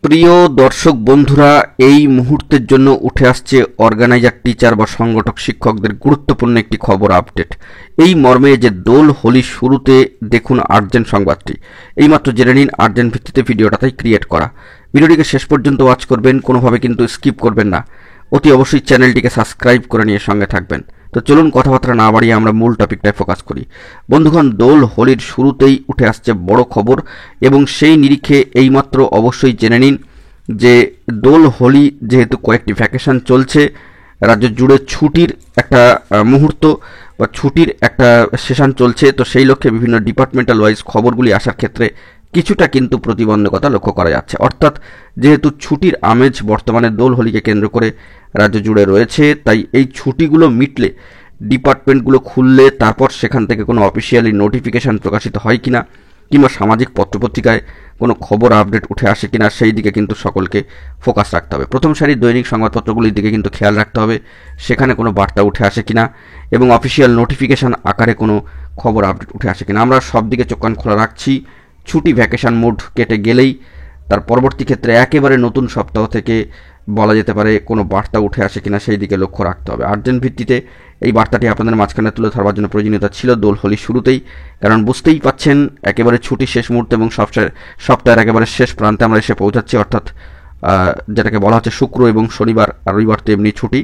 প্রিয় দর্শক বন্ধুরা, এই মুহূর্তের জন্য উঠে আসছে অর্গানাইজার, টিচার বা সংগঠক শিক্ষকদের গুরুত্বপূর্ণ একটি খবর আপডেট। এই মর্মে যে দোল হোলির শুরুতে দেখুন আর্জেন্ট সংবাদটি। এইমাত্র জেনে নিন আর্জেন্ট ভিত্তিতে ভিডিওটা তাই ক্রিয়েট করা। ভিডিওটিকে শেষ পর্যন্ত ওয়াচ করবেন, কোনোভাবে কিন্তু স্কিপ করবেন না। অতি অবশ্যই চ্যানেলটিকে সাবস্ক্রাইব করে নিয়ে সঙ্গে থাকবেন। তো চলুন কথাবার্তা না বাড়িয়ে আমরা মূল টপিকটায় ফোকাস করি। বন্ধুগণ, দোল হোলির শুরুতেই উঠে আসছে বড় খবর এবং সেই নিরিখে এইমাত্র অবশ্যই জেনে নিন যে দোল হোলি যেহেতু কয়েকটি ভ্যাকেশন চলছে, রাজ্য জুড়ে ছুটির একটা মুহূর্ত বা ছুটির একটা সেশন চলছে, তো সেই লক্ষ্যে বিভিন্ন ডিপার্টমেন্টাল ওয়াইজ খবরগুলি আসার ক্ষেত্রে কিছুটা কিন্তু প্রতিবন্ধকতা লক্ষ্য করা যাচ্ছে। অর্থাৎ যেহেতু ছুটির আমেজ বর্তমানে দোল হোলিকে কেন্দ্র করে রাজ্য জুড়ে রয়েছে, তাই এই ছুটিগুলো মিটলে ডিপার্টমেন্টগুলো খুললে তারপর সেখান থেকে কোনো অফিসিয়ালি নোটিফিকেশান প্রকাশিত হয় কিনা কিংবা সামাজিক পত্রপত্রিকায় কোনো খবর আপডেট উঠে আসে কিনা সেই দিকে কিন্তু সকলকে ফোকাস রাখতে হবে। প্রথম সারির দৈনিক সংবাদপত্রগুলির দিকে কিন্তু খেয়াল রাখতে হবে সেখানে কোনো বার্তা উঠে আসে কিনা এবং অফিসিয়াল নোটিফিকেশান আকারে কোনো খবর আপডেট উঠে আসে কিনা। আমরা সব দিকে চোখ কান খোলা রাখছি। ছুটি ভ্যাকেশন মোড কেটে গেলেই তার পরবর্তী ক্ষেত্রে একেবারে নতুন সপ্তাহ থেকে বলা যেতে পারে কোনো বার্তা উঠে আসে কিনা সেই দিকে লক্ষ্য রাখতে হবে। আর্জেন্ট ভিত্তিতে এই বার্তাটি আপনাদের মাঝখানে তুলে ধরবার জন্য প্রয়োজনীয়তা ছিল দোল হোলির শুরুতেই, কারণ বুঝতেই পাচ্ছেন একেবারে ছুটি শেষ মুহূর্তে এবং সপ্তাহের একেবারে শেষ প্রান্তে আমরা এসে পৌঁছাচ্ছি, অর্থাৎ যেটাকে বলা হচ্ছে শুক্র এবং শনিবার আর রবিবার তো এমনি ছুটি।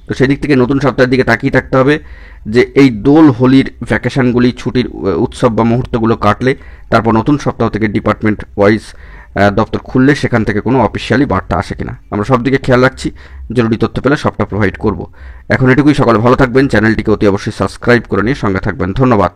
তো সেই দিক থেকে নতুন সপ্তাহের দিকে তাকিয়ে থাকতে হবে যে এই দোল হোলির ভ্যাকেশনগুলি, ছুটির উৎসব বা মুহূর্তগুলো কাটলে তারপর নতুন সপ্তাহ থেকে ডিপার্টমেন্ট ওয়াইজ দপ্তর খুললে সেখান থেকে কোনো অফিসিয়ালি বার্তা আসে কিনা আমরা সব দিকে খেয়াল রাখছি। জরুরি তথ্য পেলে সবটা প্রোভাইড করব। এখন এটুকুই, সকলে ভালো থাকবেন, চ্যানেলটিকে অতি অবশ্যই সাবস্ক্রাইব করে নিয়ে সঙ্গে থাকবেন। ধন্যবাদ।